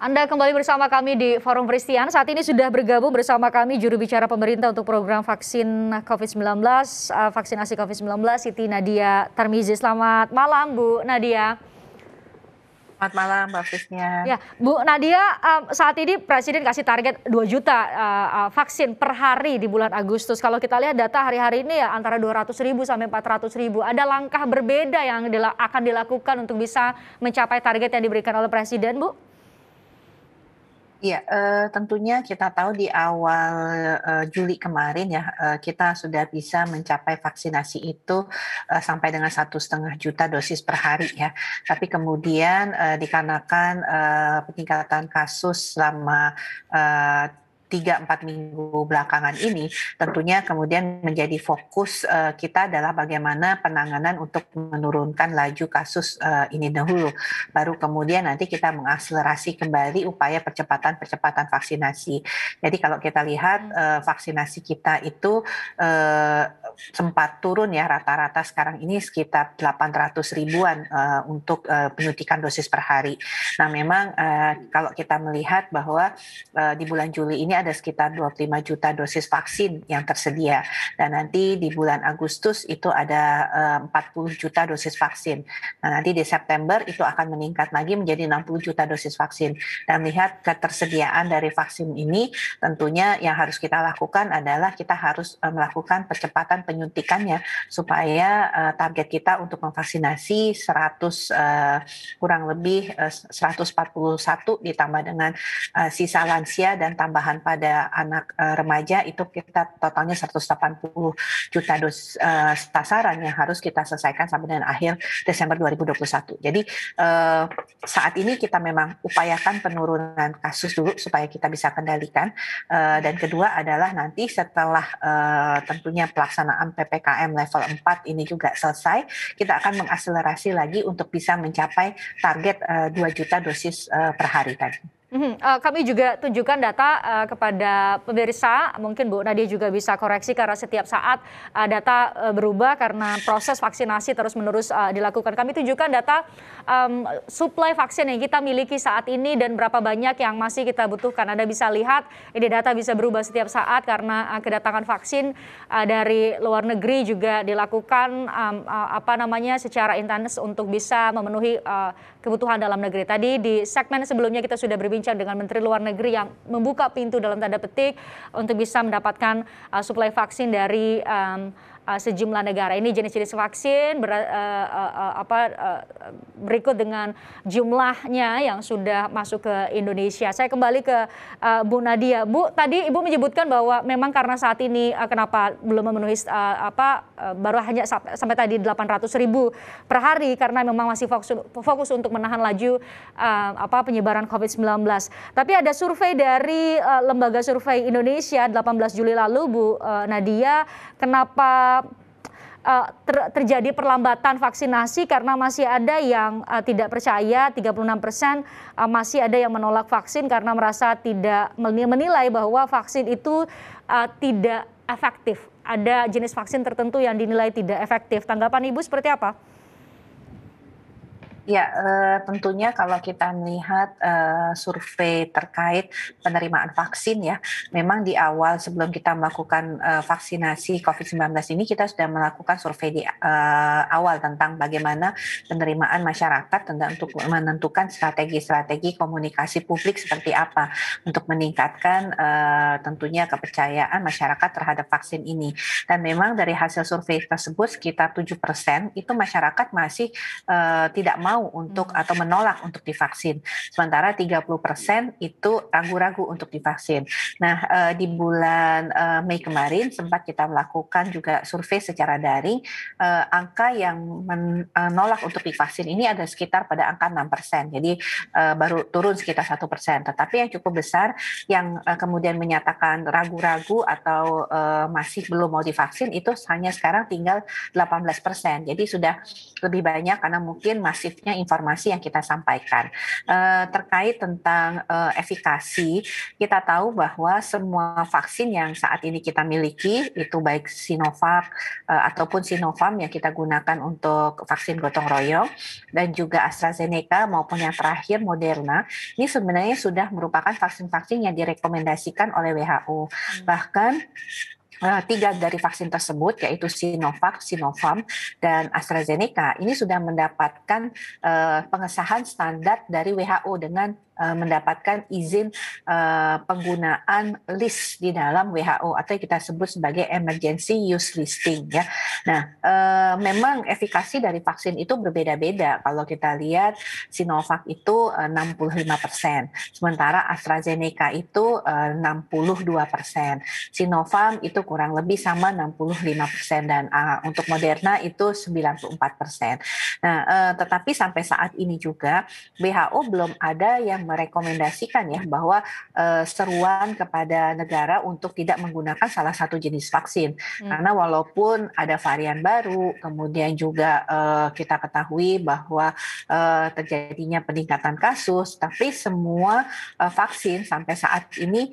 Anda kembali bersama kami di Forum Christian. Saat ini sudah bergabung bersama kami juru bicara pemerintah untuk program vaksin COVID-19, vaksinasi COVID-19, Siti Nadia Tarmizi. Selamat malam, Bu Nadia. Selamat malam, Mbak Fisnya. Ya, Bu Nadia, saat ini Presiden kasih target 2 juta vaksin per hari di bulan Agustus. Kalau kita lihat data hari-hari ini ya antara 200.000 sampai 400.000. Ada langkah berbeda yang akan dilakukan untuk bisa mencapai target yang diberikan oleh Presiden, Bu? Iya, tentunya kita tahu di awal Juli kemarin ya, kita sudah bisa mencapai vaksinasi itu sampai dengan 1,5 juta dosis per hari ya. Tapi kemudian dikarenakan peningkatan kasus selama 3-4 minggu belakangan ini, tentunya kemudian menjadi fokus kita adalah bagaimana penanganan untuk menurunkan laju kasus ini dahulu. Baru kemudian nanti kita mengakselerasi kembali upaya percepatan vaksinasi. Jadi kalau kita lihat vaksinasi kita itu sempat turun ya, rata-rata sekarang ini sekitar 800 ribuan untuk penyuntikan dosis per hari. Nah memang kalau kita melihat bahwa di bulan Juli ini ada sekitar 25 juta dosis vaksin yang tersedia, dan nanti di bulan Agustus itu ada 40 juta dosis vaksin. Nah nanti di September itu akan meningkat lagi menjadi 60 juta dosis vaksin. Dan melihat ketersediaan dari vaksin ini, tentunya yang harus kita lakukan adalah kita harus melakukan percepatan penyuntikannya supaya target kita untuk memvaksinasi 141 ditambah dengan sisa lansia dan tambahan pada anak remaja itu kita totalnya 180 juta dosis sasaran yang harus kita selesaikan sampai dengan akhir Desember 2021. Jadi saat ini kita memang upayakan penurunan kasus dulu supaya kita bisa kendalikan, dan kedua adalah nanti setelah tentunya pelaksanaan PPKM level 4 ini juga selesai, kita akan mengakselerasi lagi untuk bisa mencapai target 2 juta dosis per hari tadi. Kami juga tunjukkan data kepada pemirsa, mungkin Bu Nadia juga bisa koreksi karena setiap saat data berubah karena proses vaksinasi terus-menerus dilakukan. Kami tunjukkan data suplai vaksin yang kita miliki saat ini dan berapa banyak yang masih kita butuhkan. Anda bisa lihat ini data bisa berubah setiap saat karena kedatangan vaksin dari luar negeri juga dilakukan secara intens untuk bisa memenuhi kebutuhan dalam negeri. Tadi di segmen sebelumnya kita sudah berbincang dengan Menteri Luar Negeri yang membuka pintu dalam tanda petik untuk bisa mendapatkan suplai vaksin dari sejumlah negara. Ini jenis-jenis vaksin berikut dengan jumlahnya yang sudah masuk ke Indonesia. Saya kembali ke Bu Nadia. Bu, tadi Ibu menyebutkan bahwa memang karena saat ini kenapa belum memenuhi baru hanya sampai tadi 800.000 per hari karena memang masih fokus untuk menahan laju penyebaran COVID-19. Tapi ada survei dari Lembaga Survei Indonesia 18 Juli lalu, Bu Nadia, kenapa terjadi perlambatan vaksinasi karena masih ada yang tidak percaya, 36% masih ada yang menolak vaksin karena merasa tidak menilai bahwa vaksin itu tidak efektif. Ada jenis vaksin tertentu yang dinilai tidak efektif. Tanggapan Ibu seperti apa? Ya, tentunya kalau kita melihat survei terkait penerimaan vaksin ya, memang di awal sebelum kita melakukan vaksinasi COVID-19 ini kita sudah melakukan survei di awal tentang bagaimana penerimaan masyarakat untuk menentukan strategi-strategi komunikasi publik seperti apa untuk meningkatkan tentunya kepercayaan masyarakat terhadap vaksin ini. Dan memang dari hasil survei tersebut sekitar 7% itu masyarakat masih tidak mau untuk atau menolak untuk divaksin. Sementara 30% itu ragu-ragu untuk divaksin. Nah, di bulan Mei kemarin sempat kita melakukan juga survei secara daring, angka yang menolak untuk divaksin ini ada sekitar pada angka 6%. Jadi baru turun sekitar 1%. Tetapi yang cukup besar yang kemudian menyatakan ragu-ragu atau masih belum mau divaksin itu hanya sekarang tinggal 18%. Jadi sudah lebih banyak karena mungkin masif sensitifnya informasi yang kita sampaikan. Terkait tentang efikasi, kita tahu bahwa semua vaksin yang saat ini kita miliki, itu baik Sinovac ataupun Sinopharm yang kita gunakan untuk vaksin gotong royong, dan juga AstraZeneca maupun yang terakhir Moderna, ini sebenarnya sudah merupakan vaksin-vaksin yang direkomendasikan oleh WHO. Bahkan 3 dari vaksin tersebut, yaitu Sinovac, Sinopharm, dan AstraZeneca, ini sudah mendapatkan pengesahan standar dari WHO dengan mendapatkan izin penggunaan list di dalam WHO atau yang kita sebut sebagai emergency use listing ya. Nah, memang efikasi dari vaksin itu berbeda-beda. Kalau kita lihat Sinovac itu 65%, sementara AstraZeneca itu 62%, Sinopharm itu kurang lebih sama 65%, dan untuk Moderna itu 94%. Nah, tetapi sampai saat ini juga WHO belum ada yang merekomendasikan ya bahwa seruan kepada negara untuk tidak menggunakan salah satu jenis vaksin. Karena walaupun ada varian baru, kemudian juga kita ketahui bahwa terjadinya peningkatan kasus, tapi semua vaksin sampai saat ini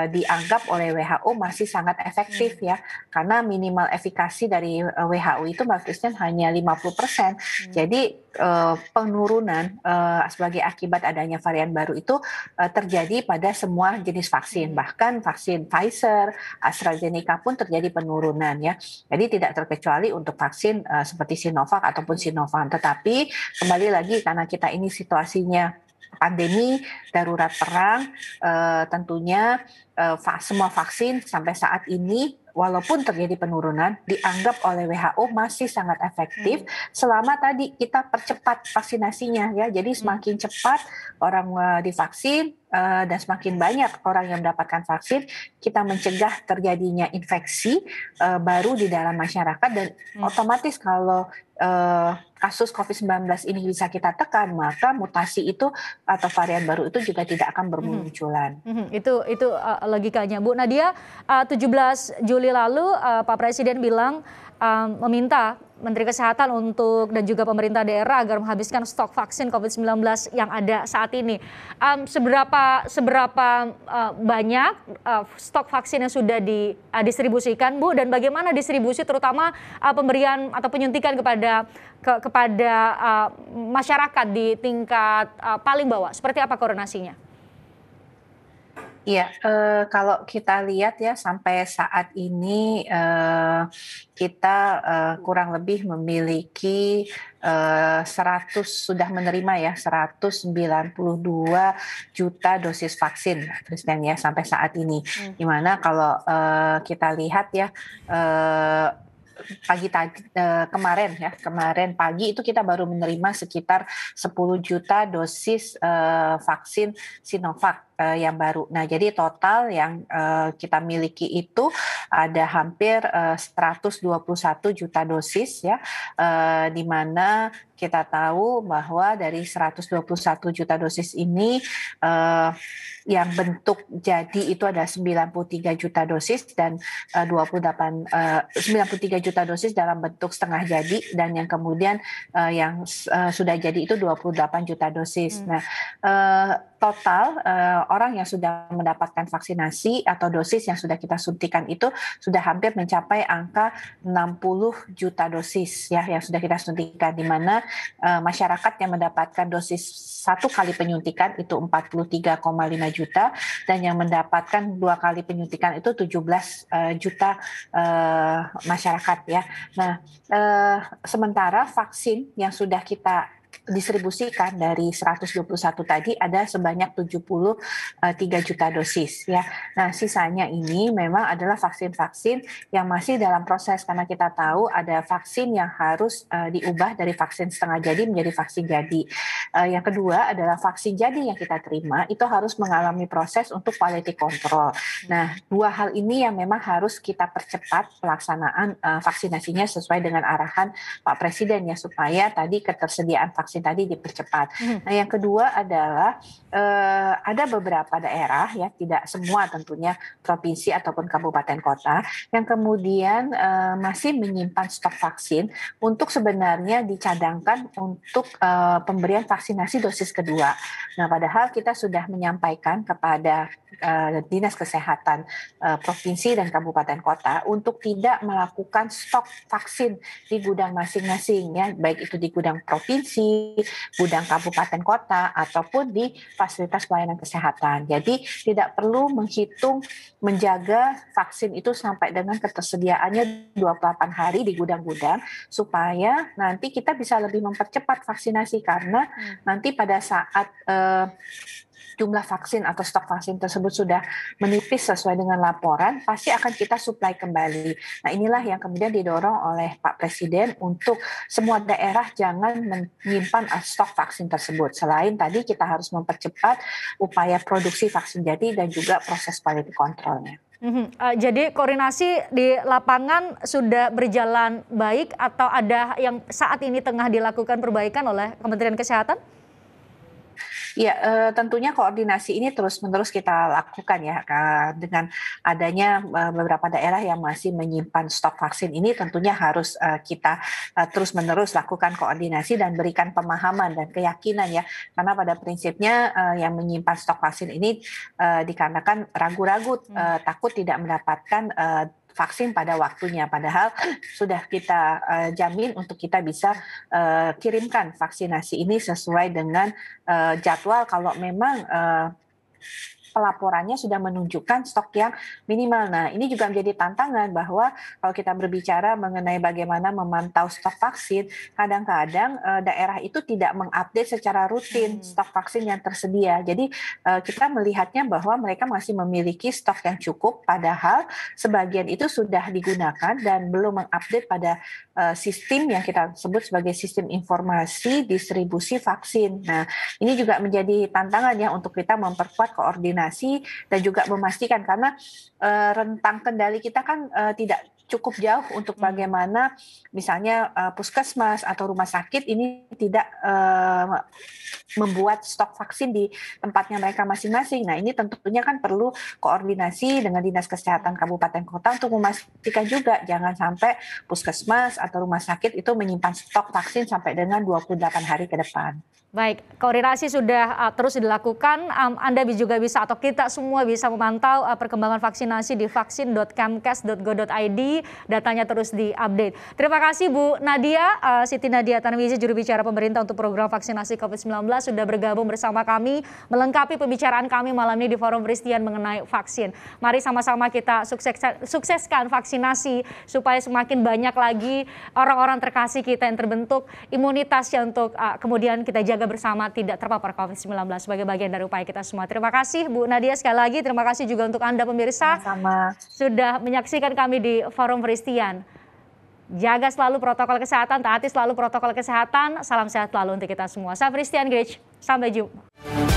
dianggap oleh WHO masih sangat efektif ya, karena minimal efikasi dari WHO itu Mbak Christian hanya 50%. Jadi penurunan sebagai akibat adanya varian baru itu terjadi pada semua jenis vaksin, bahkan vaksin Pfizer, AstraZeneca pun terjadi penurunan ya. Jadi tidak terkecuali untuk vaksin seperti Sinovac ataupun Sinopharm. Tetapi kembali lagi, karena kita ini situasinya pandemi, darurat perang, tentunya semua vaksin sampai saat ini walaupun terjadi penurunan dianggap oleh WHO masih sangat efektif selama tadi kita percepat vaksinasinya ya. Jadi semakin cepat orang divaksin dan semakin banyak orang yang mendapatkan vaksin, kita mencegah terjadinya infeksi baru di dalam masyarakat, dan otomatis kalau kasus COVID-19 ini bisa kita tekan, maka mutasi itu atau varian baru itu juga tidak akan bermunculan. Itu logikanya, Bu Nadia. 17 Juli lalu Pak Presiden bilang meminta Menteri Kesehatan dan juga pemerintah daerah agar menghabiskan stok vaksin COVID-19 yang ada saat ini. Seberapa banyak stok vaksin yang sudah didistribusikan, Bu, dan bagaimana distribusi terutama pemberian atau penyuntikan kepada masyarakat di tingkat paling bawah? Seperti apa koordinasinya? Iya, kalau kita lihat ya sampai saat ini kita kurang lebih memiliki 100 192 juta dosis vaksin, Christian ya, sampai saat ini. Dimana kalau kita lihat ya kemarin pagi itu kita baru menerima sekitar 10 juta dosis vaksin Sinovac yang baru. Nah, jadi total yang kita miliki itu ada hampir 121 juta dosis ya, di mana kita tahu bahwa dari 121 juta dosis ini yang bentuk jadi itu ada 93 juta dosis dan 93 juta dosis dalam bentuk setengah jadi, dan yang kemudian yang sudah jadi itu 28 juta dosis. Nah, total orang yang sudah mendapatkan vaksinasi atau dosis yang sudah kita suntikan itu sudah hampir mencapai angka 60 juta dosis ya yang sudah kita suntikan, di mana masyarakat yang mendapatkan dosis 1 kali penyuntikan itu 43,5 juta, dan yang mendapatkan 2 kali penyuntikan itu 17 juta masyarakat ya. Nah, sementara vaksin yang sudah kita distribusikan dari 121 tadi ada sebanyak 73 juta dosis ya. Nah, sisanya ini memang adalah vaksin-vaksin yang masih dalam proses, karena kita tahu ada vaksin yang harus diubah dari vaksin setengah jadi menjadi vaksin jadi. Yang kedua adalah vaksin jadi yang kita terima itu harus mengalami proses untuk quality control. Nah, dua hal ini yang memang harus kita percepat pelaksanaan vaksinasinya sesuai dengan arahan Pak Presiden ya, supaya tadi ketersediaan vaksin vaksin tadi dipercepat. Nah, yang kedua adalah ada beberapa daerah ya, tidak semua tentunya provinsi ataupun kabupaten kota yang kemudian masih menyimpan stok vaksin untuk sebenarnya dicadangkan untuk pemberian vaksinasi dosis kedua. Nah, padahal kita sudah menyampaikan kepada Dinas Kesehatan provinsi dan kabupaten kota untuk tidak melakukan stok vaksin di gudang masing-masing ya, baik itu di gudang provinsi, gudang kabupaten kota ataupun di fasilitas pelayanan kesehatan. Jadi tidak perlu menghitung menjaga vaksin itu sampai dengan ketersediaannya 28 hari di gudang-gudang supaya nanti kita bisa lebih mempercepat vaksinasi karena nanti pada saat jumlah vaksin atau stok vaksin tersebut sudah menipis sesuai dengan laporan, pasti akan kita suplai kembali. Nah, inilah yang kemudian didorong oleh Pak Presiden untuk semua daerah jangan menyimpan stok vaksin tersebut. Selain tadi kita harus mempercepat upaya produksi vaksin jadi dan juga proses quality control-nya. Jadi koordinasi di lapangan sudah berjalan baik atau ada yang saat ini tengah dilakukan perbaikan oleh Kementerian Kesehatan? Ya, tentunya koordinasi ini terus-menerus kita lakukan ya, dengan adanya beberapa daerah yang masih menyimpan stok vaksin ini tentunya harus kita terus-menerus lakukan koordinasi dan berikan pemahaman dan keyakinan ya, karena pada prinsipnya yang menyimpan stok vaksin ini dikarenakan ragu-ragu takut tidak mendapatkan vaksin pada waktunya, padahal sudah kita jamin untuk kita bisa kirimkan vaksinasi ini sesuai dengan jadwal kalau memang pelaporannya sudah menunjukkan stok yang minimal. Nah, ini juga menjadi tantangan bahwa kalau kita berbicara mengenai bagaimana memantau stok vaksin, kadang-kadang daerah itu tidak mengupdate secara rutin stok vaksin yang tersedia. Jadi kita melihatnya bahwa mereka masih memiliki stok yang cukup, padahal sebagian itu sudah digunakan dan belum mengupdate pada sistem yang kita sebut sebagai sistem informasi distribusi vaksin. Nah, ini juga menjadi tantangan ya untuk kita memperkuat koordinasi dan juga memastikan karena rentang kendali kita kan tidak cukup jauh untuk bagaimana misalnya puskesmas atau rumah sakit ini tidak membuat stok vaksin di tempatnya mereka masing-masing. Nah, ini tentunya kan perlu koordinasi dengan Dinas Kesehatan Kabupaten Kota untuk memastikan juga jangan sampai puskesmas atau rumah sakit itu menyimpan stok vaksin sampai dengan 28 hari ke depan. Baik, koordinasi sudah terus dilakukan. Anda juga bisa atau kita semua bisa memantau perkembangan vaksinasi di vaksin.kemkes.go.id. Datanya terus diupdate. Terima kasih Bu Nadia, Siti Nadia Tarmizi, juru bicara pemerintah untuk program vaksinasi COVID-19 sudah bergabung bersama kami melengkapi pembicaraan kami malam ini di Forum Christian mengenai vaksin. Mari sama-sama kita sukseskan vaksinasi supaya semakin banyak lagi orang-orang terkasih kita yang terbentuk imunitasnya untuk kemudian kita jaga bersama tidak terpapar COVID-19 sebagai bagian dari upaya kita semua. Terima kasih Bu Nadia sekali lagi. Terima kasih juga untuk Anda pemirsa. Sama-sama. Sudah menyaksikan kami di Forum Christian. Jaga selalu protokol kesehatan, taati selalu protokol kesehatan. Salam sehat selalu untuk kita semua. Saya Christian Grich. Sampai jumpa.